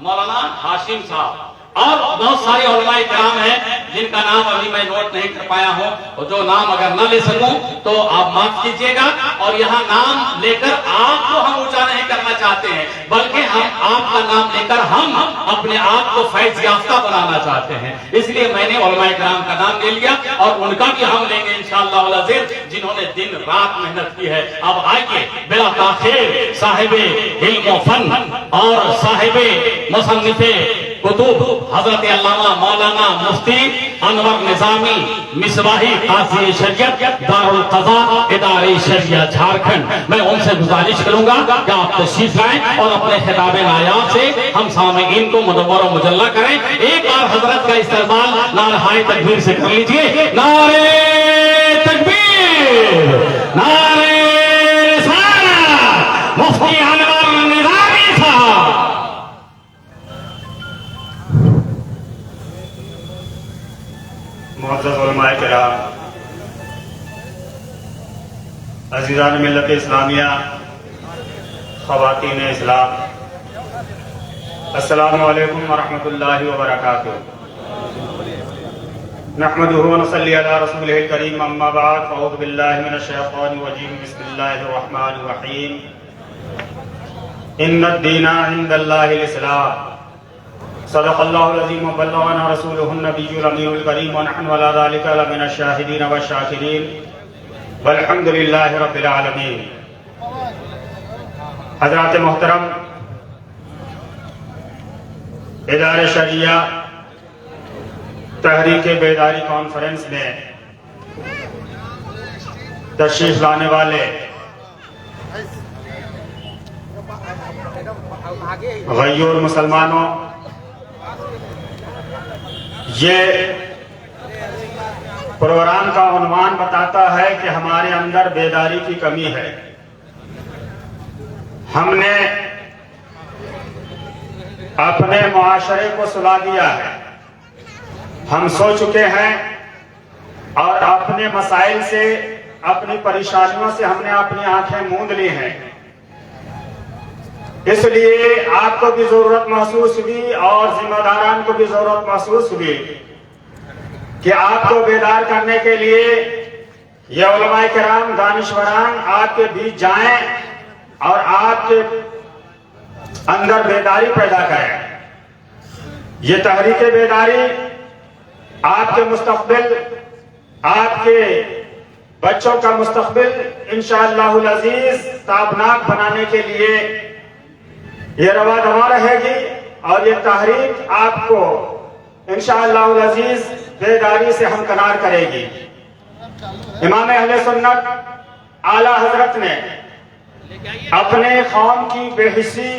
मौलाना हाशिम साहब और बहुत सारे उलमाए किराम हैं जिनका नाम अभी मैं नोट नहीं कर पाया हूं, और जो नाम अगर न ले सकूं तो आप माफ कीजिएगा। और यहाँ नाम लेकर आपको हम ऊंचा नहीं करना चाहते हैं, बल्कि हम आपका नाम लेकर हम अपने आप को फैज याफ्ता बनाना चाहते हैं। इसलिए मैंने उलमाए किराम का नाम ले लिया और उनका भी हम लेंगे इंशाअल्लाह वल अज़ीज़, जिन्होंने दिन रात मेहनत की है। अब आइए बिला ताखीर साहिबे इल्म व फन और साहिबे मुसन्निफे कुतुब हजरत अल्लामा मौलाना मुफ्ती अनवर निजामी मिसबाही काज़ी शरीयत दारुल क़ज़ा इदारे शरीयत झारखंड, मैं उनसे गुजारिश करूंगा कि आप तशरीफ लाएं और अपने खिताब नायाब से हम सामईन को मुनव्वर व मुजल्ला करें। एक बार हजरत का इस्तेमाल नारे तकबीर से कर लीजिए। नारे तकबीर, नारे रिसालत, मुफ्ती अनवर निजामी साहब। मुअज़्ज़ज़ उलमाए किराम, अज़ीज़ान मिल्लत इस्लामिया, ख़वातीन इस्लाम, अस्सलामु अलैकुम व रहमतुल्लाहि व बरकातुहू। नहमदुहु व नसल्ली अला रसूलिहिल करीम, अम्मा बाद, फ़अऊज़ु बिल्लाहि मिनश शैतानिर रजीम, बिस्मिल्लाहिर रहमानिर रहीम। इन्नद-दीना इंदल्लाहिल इस्लाम, सदक़ल्लाहुल अज़ीम व बल्लगना रसूलुहुन नबियुल अमीनुल करीम व नहनु अला ज़ालिका लमिनश शाहिदीन व शाकिरीन वल्हम्दुलिल्लाहि रब्बिल आलमीन। हज़रात मोहतरम, इदारे शरिया तहरीक बेदारी कॉन्फ्रेंस में तशरीफ लाने वाले गय्यूर मुसलमानों, ये प्रोग्राम का उन्वान बताता है कि हमारे अंदर बेदारी की कमी है। हमने अपने मुआशरे को सुला दिया है, हम सो चुके हैं और अपने मसाइल से, अपनी परेशानियों से हमने अपनी आंखें मूंद ली हैं। इसलिए आपको भी जरूरत महसूस हुई और जिम्मेदारान को भी जरूरत महसूस हुई कि आपको बेदार करने के लिए ये उलमाए किराम दानिश्वरान आपके बीच जाएं और आपके अंदर बेदारी पैदा करें। ये तहरीक बेदारी आपके मुस्तकबिल, आपके बच्चों का मुस्तकबिल इंशाअल्लाहुल अज़ीज़ ताबनाक बनाने के लिए ये रवा दवा रहेगी और ये तहरीक आपको इंशाअल्लाहुल अज़ीज़ बेदारी से हमकनार करेगी। इमाम अहले सुन्नत आला हजरत ने अपने कौम की बेहिसी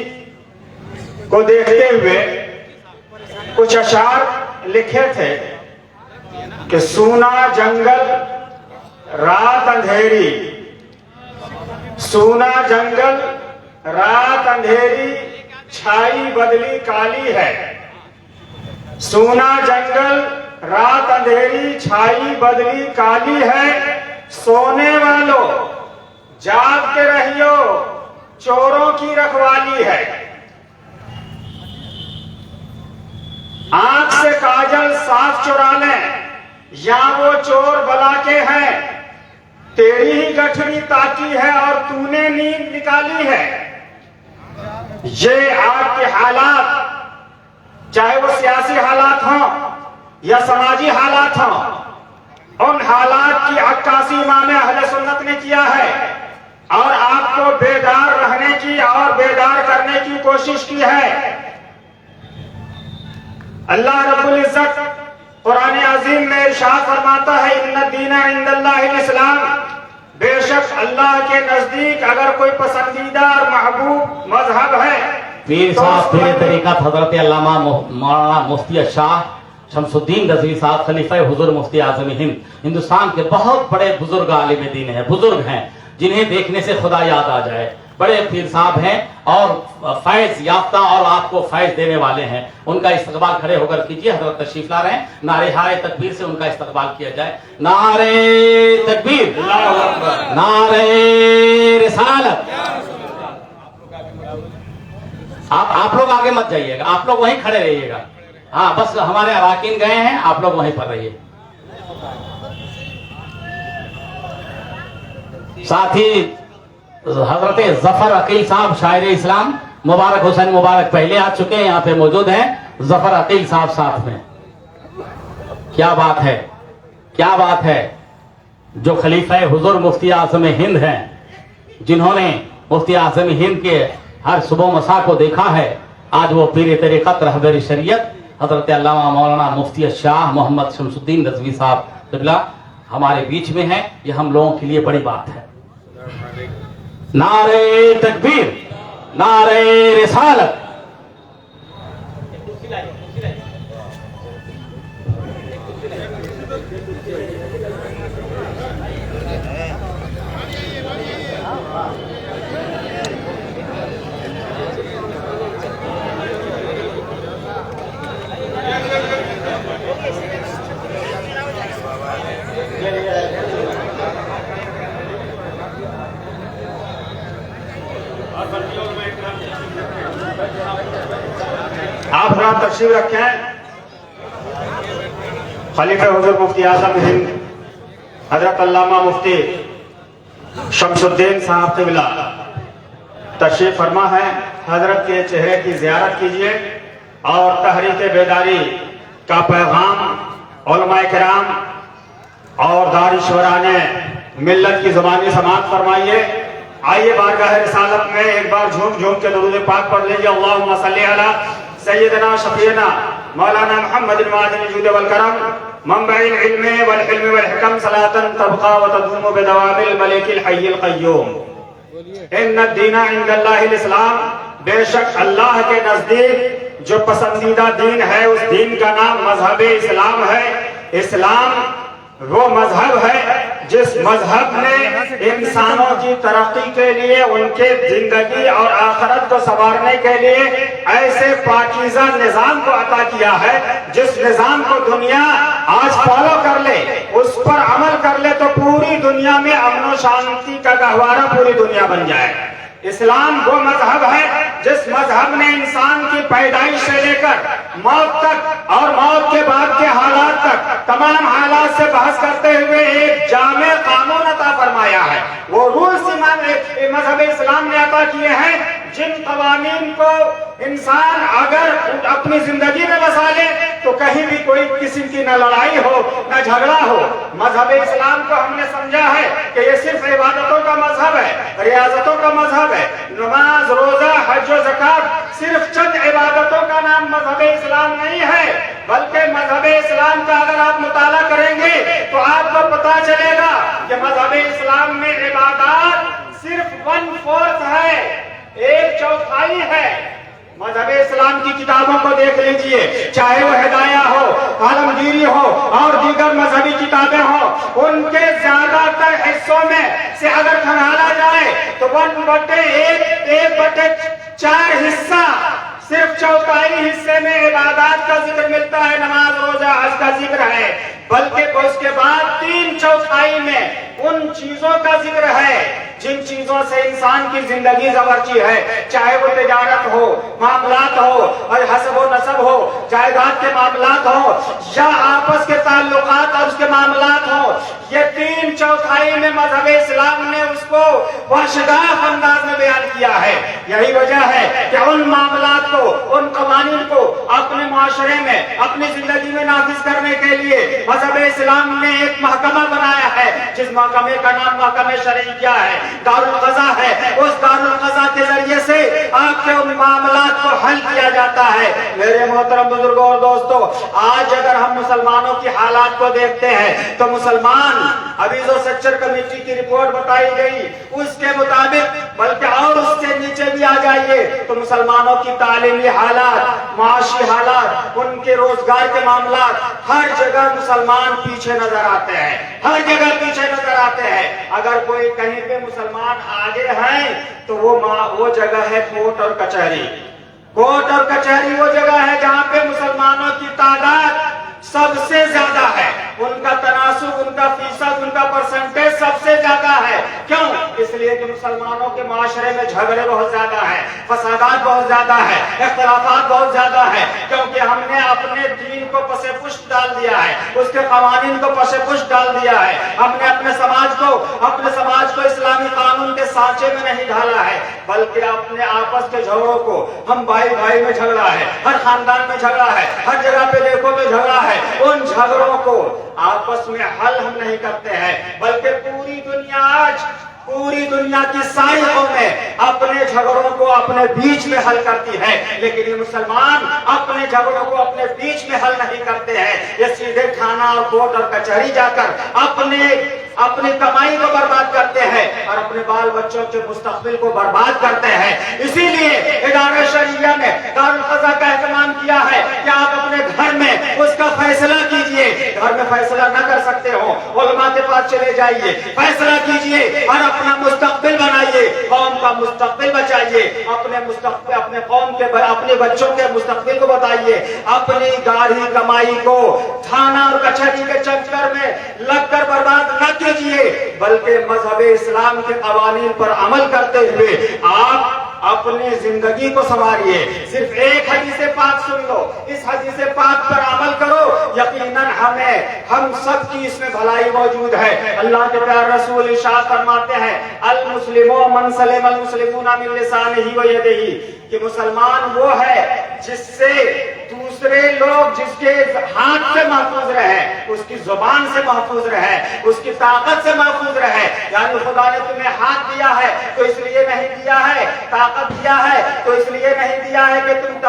को देखते हुए कुछ अशार लिखे थे कि सूना जंगल रात अंधेरी, सूना जंगल रात अंधेरी, छाई बदली काली है। सूना जंगल रात अंधेरी, छाई बदली काली है। सोने वालों जाग के रहियो, चोरों की रखवाली है। आंख से काजल साफ चुरा लें, या वो चोर बला के हैं। तेरी ही गठरी ताकी है और तूने नींद निकाली है। ये आपके हालात, चाहे वो सियासी हालात हों या समाजी हालात हों, उन हालात की अक्कासी इमाम अहले सुन्नत ने किया है और आपको बेदार रहने की और बेदार करने की कोशिश की है। अल्लाह रब्बुल इज्जत कुरान अजीम में इरशाद फरमाता है, इन्नद-दीना इंदल्लाहिल इस्लाम, बेशक बेशक अल्लाह के नजदीक अगर कोई पसंदीदा और महबूब मजहब है पीर साहब पीर तरीक़त हजरत अल्लामा मौलाना मुफ्ती शाह शमसुद्दीन रज़वी साहब खलीफा हुजूर मुफ्ती आज़म हिंद, हिंदुस्तान के बहुत बड़े बुजुर्ग आलिम दीन हैं, बुजुर्ग हैं जिन्हें देखने से खुदा याद आ जाए। बड़े पीर साहब हैं और फैज याफ्ता और आपको फैज देने वाले हैं। उनका इस्तकबाल खड़े होकर कीजिए। हजरत तशरीफ ला रहे हैं। नारे हाय तकबीर से उनका इस्तकबाल किया जाए। नारे तकबीर, नारे रिसालत। आप लोग आगे मत जाइएगा, आप लोग वहीं खड़े रहिएगा। हाँ, बस हमारे अराकीन गए हैं, आप लोग वहीं पर रहिए। साथ ही हजरत जफर अकील साहब शायर इस्लाम मुबारक हुसैन मुबारक पहले आ चुके हैं, यहाँ पे मौजूद हैं। जफर अकील साहब साथ में। क्या बात है, क्या बात है। जो खलीफा हुजूर मुफ्ती आज़म हिंद हैं, जिन्होंने मुफ्ती आज़म हिंद के हर सुबह मसा को देखा है, आज वो पीर तरीक़त रहबर शरीयत हजरत अल्लामा मौलाना मुफ्ती शाह मोहम्मद शमसुद्दीन रज़वी साहब क़िबला हमारे बीच में है। ये हम लोगों के लिए बड़ी बात है। नारे तकबीर, नारे रिसालत। आप हजरात तशरीफ रखें। खलीफा हुजूर मुफ्ती आज़म हिंद हजरत अल्लामा मुफ्ती शमसुद्दीन साहब क़िबला तशरीफ फरमा है। हजरत के चेहरे की ज़ियारत कीजिए और तहरीक बेदारी का पैगाम उलमाए किराम और दानिश्वराने मिल्लत की ज़ुबानी समाअत फरमाइए। आइए बारगाह रिसालत में एक बार झूम झूम के दुरूद पाक पढ़ लीजिए। अल्लाहुम्मा सल्ली अला सय्यदना शफीना मौलाना मुहम्मद मादिन जूद वल करम मंबइल इल्म वल हिल्म वल हिकम सलातन तबका व तदूम बिदवामिल मलिकिल हय्यिल क़य्यूम। इन्न दीना इंदल्लाहिल इस्लाम। बेशक अल्लाह के नजदीक जो पसंदीदा दीन है उस दीन का नाम मजहब इस्लाम है। इस्लाम वो मजहब है जिस मजहब ने इंसानों की तरक्की के लिए, उनके जिंदगी और आखिरत को संवारने के लिए ऐसे पाकीज़ा निजाम को अता किया है जिस निजाम को दुनिया आज फॉलो कर ले, उस पर अमल कर ले तो पूरी दुनिया में अमन शांति का गहवारा पूरी दुनिया बन जाए। इस्लाम वो मजहब है जिस मजहब ने इंसान की पैदाइश से लेकर मौत तक और मौत के बाद के हालात तक तमाम हालात से बहस करते हुए एक जामे कानून अता फरमाया है। वो रूल्स मजहब इस्लाम ने अता किए हैं जिन कवानीन को इंसान अगर अपनी जिंदगी में बसा ले तो कहीं भी कोई किसी की न लड़ाई हो न झगड़ा हो। मजहब इस्लाम को हमने समझा है कि ये सिर्फ इबादतों का मजहब है, रियाजतों का मजहब है। नमाज, रोजा, हज और ज़कात सिर्फ चंद इबादतों का नाम मजहब इस्लाम नहीं है, बल्कि मजहब इस्लाम का अगर आप मुताला करेंगे तो आपको पता चलेगा कि मजहब इस्लाम में इबादत सिर्फ 1/4 है, 1/4 है। मजहब इस्लाम की किताबों को देख लीजिए, चाहे वो हिदाया हो, आलमगीरी हो और दीगर मजहबी किताबें हो, उनके ज्यादातर हिस्सों में से अगर खंगाला जाए तो 1/4 हिस्सा सिर्फ 1/4 हिस्से में इबादत का जिक्र मिलता है, नमाज, रोजा, हज का जिक्र है, बल्कि उसके बाद 3/4 में उन चीजों का जिक्र है जिन चीजों से इंसान की जिंदगी ज़वरची है, चाहे वो तिजारत हो, मामलात हो और हसब व नसब हो, जायदाद के मामलात हो या आपस के ताल्लुकात और उसके मामलात हो। ये 3/4 में मजहब इस्लाम ने उसको वाशदाफ अंदाज में बयान किया है। यही वजह है कि उन मामलात को, उन कवानीन को अपने माशरे में, अपनी जिंदगी में नाफिज करने के लिए मजहब इस्लाम ने एक महकमा बनाया है जिस महकमे का नाम महकमे शरईया है, दारुल क़ज़ा है। उस दारुल क़ज़ा के जरिए से आपके उन मामलात को हल किया जाता है। मेरे मोहतरम बुजुर्गों और दोस्तों, आज अगर हम मुसलमानों की हालात को देखते हैं तो मुसलमान अभी जो सेक्टर कमेटी की रिपोर्ट बताई गई उसके मुताबिक, बल्कि और उससे नीचे भी आ जाइए तो मुसलमानों की तालीमी हालात, माशी हालात, उनके रोजगार के मामला, हर जगह मुसलमान पीछे नजर आते हैं, हर जगह पीछे नजर आते हैं। अगर कोई कहीं पे मुसलमान आगे हैं तो वो जगह है कोर्ट और कचहरी। कोर्ट और कचहरी वो जगह है जहां पे मुसलमानों की तादाद सबसे ज्यादा है, उनका तनासुब, उनका फीसद, उनका परसेंटेज सबसे ज्यादा है। क्यों? इसलिए कि मुसलमानों के माशरे में झगड़े बहुत ज्यादा है, फसादात बहुत ज्यादा है, इख्तिलाफात बहुत ज्यादा है, क्योंकि हमने अपने दीन को पसे पुष्ट डाल दिया है, उसके कवानीन को पसे पुष्ट डाल दिया है। हमने अपने समाज को इस्लामी कानून के सांचे में नहीं ढाला है, बल्कि अपने आपस के झगड़ों को, हम भाई भाई में झगड़ा है, हर खानदान में झगड़ा है, हर जगह पे देखो तो झगड़ा है, उन झगड़ों को आपस में हल हम नहीं करते हैं, बल्कि पूरी दुनिया की सारी कौमें अपने झगड़ों को अपने बीच में हल करती है, लेकिन ये मुसलमान अपने झगड़ों को अपने बीच में हल नहीं करते हैं। ये सीधे थाना और कोर्ट और कचहरी जाकर अपनी कमाई को बर्बाद करते हैं और अपने बाल बच्चों के मुस्तकबिल को बर्बाद करते हैं। इसीलिए इदारा शरिया ने दारुल क़ज़ा का एहतमाम किया है कि आप अपने घर में उसका फैसला कीजिए। घर में फैसला न कर सकते हो, उलमा के पास चले जाइए, फैसला कीजिए और अपना मुस्तकबिल बनाइए, कौम का मुस्तकबिल बचाइए, अपने कौम के, अपने बच्चों के मुस्तकबिल को बताइए। अपनी गाढ़ी कमाई को थाना और कचहरी के चक्कर में लगकर बर्बाद न कीजिए, बल्कि मजहब इस्लाम के कवानीन पर अमल करते हुए आप अपनी जिंदगी को संवारिए। सिर्फ एक हदीस पाक सुन लो, इस हदीस पाक पर अमल करो, यकीनन हम सब की इसमें भलाई मौजूद है। अल्लाह के प्यारे रसूल इरशाद फरमाते हैं, अल मुस्लिमो मन सलिमल मुस्लिमूना मिन लिसानिही व यदिही, कि मुसलमान वो है जिससे दूसरे लोग, जिसके हाथ से महफूज रहे, उसकी जुबान से महफूज रहे, उसकी ताकत से महफूज रहे। यानी खुदा ने तुम्हें हाथ दिया है तो इसलिए नहीं दिया है, ताकत दिया है तो इसलिए नहीं दिया है कि तुम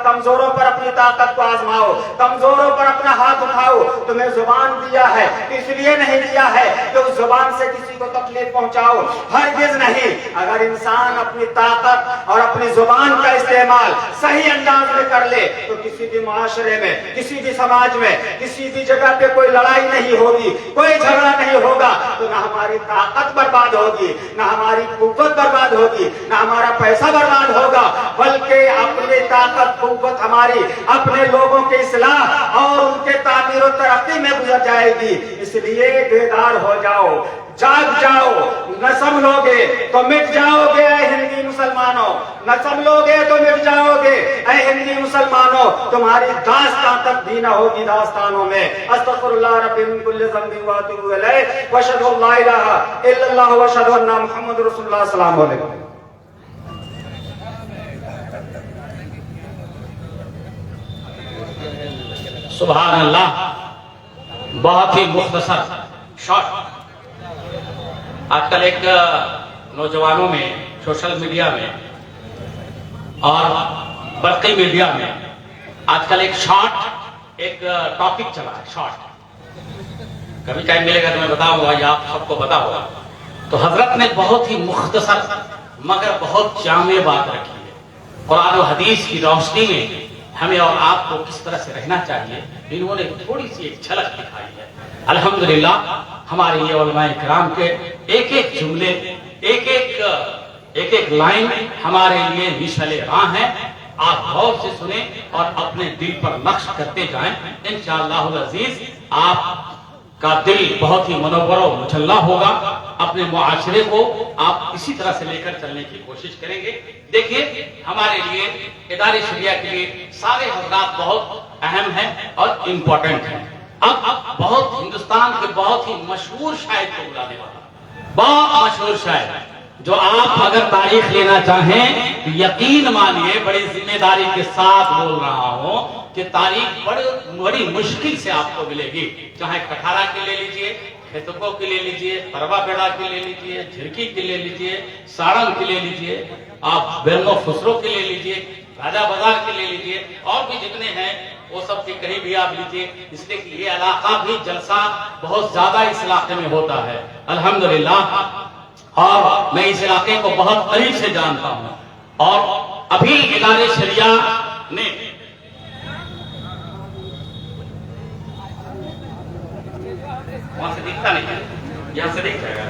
कमजोरों पर अपनी ताकत को आजमाओ, कमजोरों पर अपना हाथ उठाओ। तुम्हें जुबान दिया है तो इसलिए नहीं दिया है कि उस जुबान से किसी को तकलीफ पहुंचाओ, हरगिज नहीं। अगर इंसान अपनी ताकत और अपनी जुबान का इस्तेमाल सही अंदाज में कर ले तो किसी भी माशरे में, किसी भी समाज में, किसी भी जगह पे कोई लड़ाई नहीं होगी, कोई झगड़ा नहीं होगा, तो ना हमारी ताकत बर्बाद होगी, ना हमारी कुव्वत बर्बाद होगी, ना हमारा पैसा बर्बाद होगा, बल्कि अपनी ताकत कुव्वत हमारी अपने लोगों के इस्लाह और उनके तामीर और तरक्की में गुजर जाएगी। इसलिए बेदार हो जाओ, जाग जाओ। न संभलोगे तो मिट जाओगे ऐ हिंदी मुसलमानों, न संभलोगे तो मिट जाओगे ऐ हिंदी मुसलमानों। तुम्हारी दास्तां तक भी न होगी दास्तानों में। अस्तगफिरुल्लाह रब्बी मिन कुल्ली ज़ंबिन व अतूबु इलैहि व अशहदु अल्ला इलाहा इल्लल्लाह व अशहदु अन्ना मुहम्मदुर रसूलुल्लाह। अस्सलामु अलैकुम। सुभान अल्लाह, बहुत ही मुख्तसर शॉर्ट। आजकल एक नौजवानों में, सोशल मीडिया में और बरकी मीडिया में आजकल एक शॉर्ट, एक टॉपिक चला है शॉर्ट। कभी टाइम मिलेगा तो मैं बताऊंगा या आप सबको पता होगा। तो हजरत ने बहुत ही मुख्तसर मगर बहुत जामे बात रखी है। कुरान और हदीस की रोशनी में हमें और आपको किस तरह से रहना चाहिए, इन्होंने थोड़ी सी एक झलक दिखाई है। अल्हम्दुलिल्लाह, हमारे ये उलमाए किराम के एक एक जुमले, एक एक लाइन हमारे लिए मिसाले राह है। आप गौर से सुने और अपने दिल पर नक्श करते जाएं। इंशाअल्लाह अज़ीज आपका दिल बहुत ही मनोवरो मुचल्ला होगा। अपने मुआशरे को आप इसी तरह से लेकर चलने की कोशिश करेंगे। देखिए, हमारे लिए इदारे शरिया के लिए सारे हज़रात बहुत अहम हैं और इम्पोर्टेंट हैं। अब बहुत हिंदुस्तान के बहुत ही मशहूर शायर को बुलाने वाला, बहुत मशहूर शायर, जो आप अगर तारीख लेना चाहें तो यकीन मानिए बड़ी जिम्मेदारी के साथ बोल रहा हूं कि तारीख बड़ी मुश्किल से आपको मिलेगी। चाहे कठारा की ले लीजिए, खेतकों की ले लीजिए, परवा बेड़ा की ले लीजिए, झिरकी की ले लीजिए, सारंग की ले लीजिए, आप बेरमो खुसरो की ले लीजिए, राजा बाजार के ले लीजिए, और भी जितने हैं वो सब के कहीं भी आप लीजिए, इसलिए कि ये इलाका भी जलसा बहुत ज्यादा इस इलाके में होता है अल्हम्दुलिल्लाह, और मैं इस इलाके को बहुत करीब से जानता हूं। और अभी इदारे शरिया ने वहां से दिखता नहीं है, यहां से दिख जाएगा।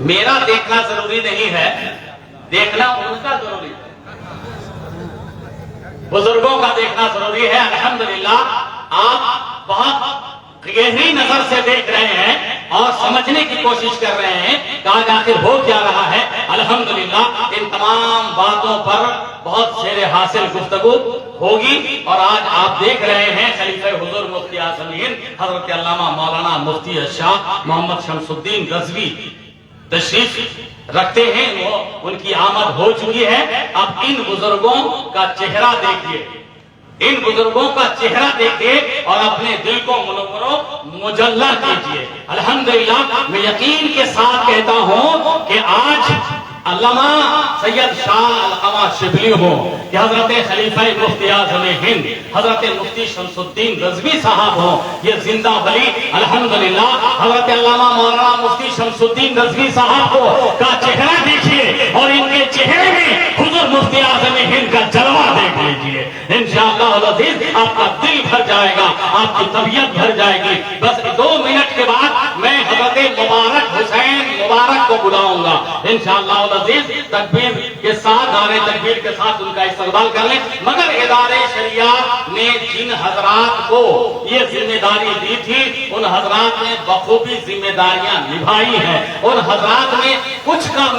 मेरा देखना जरूरी नहीं है, देखना उनका जरूरी है, बुजुर्गों का देखना जरूरी है। अल्हम्दुलिल्लाह आप बहुत गहरी नजर से देख रहे हैं और समझने की कोशिश कर रहे हैं कि आज आखिर हो क्या रहा है। अल्हम्दुलिल्लाह इन तमाम बातों पर बहुत शेर हासिल गुफ्तगू होगी। और आज आप देख रहे हैं खलीफा हुजूर मुफ्ती आज़म हिंद हजरत अल्लामा मौलाना मुफ्ती शाह मोहम्मद शमसुद्दीन रज़वी तशरीफ रखते हैं, वो उनकी आमद हो चुकी है। अब इन बुजुर्गों का चेहरा देखिए, इन बुजुर्गों का चेहरा देखिए और अपने दिल को मुजल्ला कीजिए। अल्हम्दुलिल्लाह मैं यकीन के साथ कहता हूं कि आज अल्लामा सैयद शाह अलकमा शिबली हो कि हजरत खलीफा मुफ्ती आज़म हिंद हजरत मुफ्ती शमसुद्दीन रज़वी साहब हो, ये जिंदा वली अल्हम्दुलिल्लाह हजरत अल्लामा मौलाना मुफ्ती शमसुद्दीन रज़वी साहब को का चेहरा देखिए और इनके चेहरे में हुजूर मुफ्ती आज़म हिंद का जलवा देख लीजिए। इंशाअल्लाह अज़ीज आपका दिल भर जाएगा, आपकी तबीयत भर जाएगी। बस 2 मिनट के बाद मैं हजरत मुबारक हुसैन मुबारक को बुलाऊंगा इंशाअल्लाह अज़ीज। तकबीर के साथ, नारे तकबीर के साथ उनका इस्तकबाल कर लें। मगर इदारे शरिया ने जिन हजरात को ये जिम्मेदारी दी थी, उन हजरात ने बखूबी जिम्मेदारियां निभाई हैं। उन हजरात में कुछ का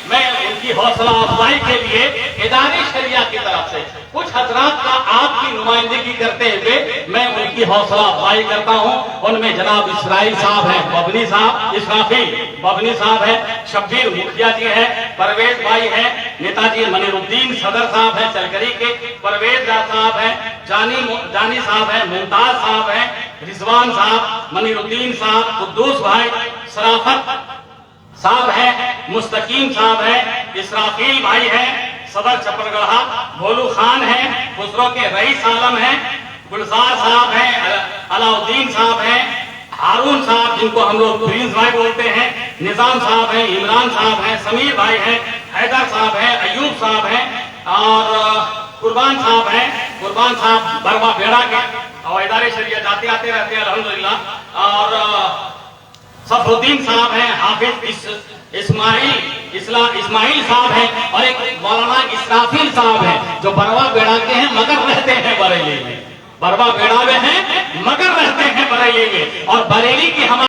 मैं उनकी हौसला अफजाई के लिए इदारे शरिया की तरफ से कुछ हजरात का आपकी नुमाइंदगी करते हुए मैं उनकी हौसला अफजाई करता हूं। उनमें जनाब इसराइल साहब हैं, बबनी साहब, इसराफिल बबनी साहब है, शब्बीर मुखिया जी है, परवेज भाई है, नेताजी मनीरुद्दीन सदर साहब है चलकरी के, परवेज साहब है, जानी साहब है, मुमताज साहब है, रिजवान साहब, मनीरुद्दीन साहब, कुद्दूस भाई, सराफत साहब है, मुस्तकीम साहब है, इसराफील भाई है, सदर चपरगढ़ा, भोलू खान है, खुसरो के रईस आलम है, गुलजार साहब है, अलाउद्दीन साहब है, हारून साहब जिनको हम लोग प्रिंस भाई बोलते हैं, निजाम साहब है, इमरान साहब है, समीर भाई है, हैदर साहब है, अयूब साहब है और कुर्बान साहब है। कुर्बान साहब बरवा बेड़ा के और इदारे शरिया जाते आते रहते हैं अल्हम्दुलिल्लाह। और सफरुद्दीन साहब हैं, हाफिज इस्माइल साहब हैं और एक मौलाना इसराफिल साहब हैं जो बरवा बेड़ा के हैं मगर रहते हैं बरेली में। बरवा बेड़ा में हैं मगर रहते हैं बरेली में। और बरेली की हमारे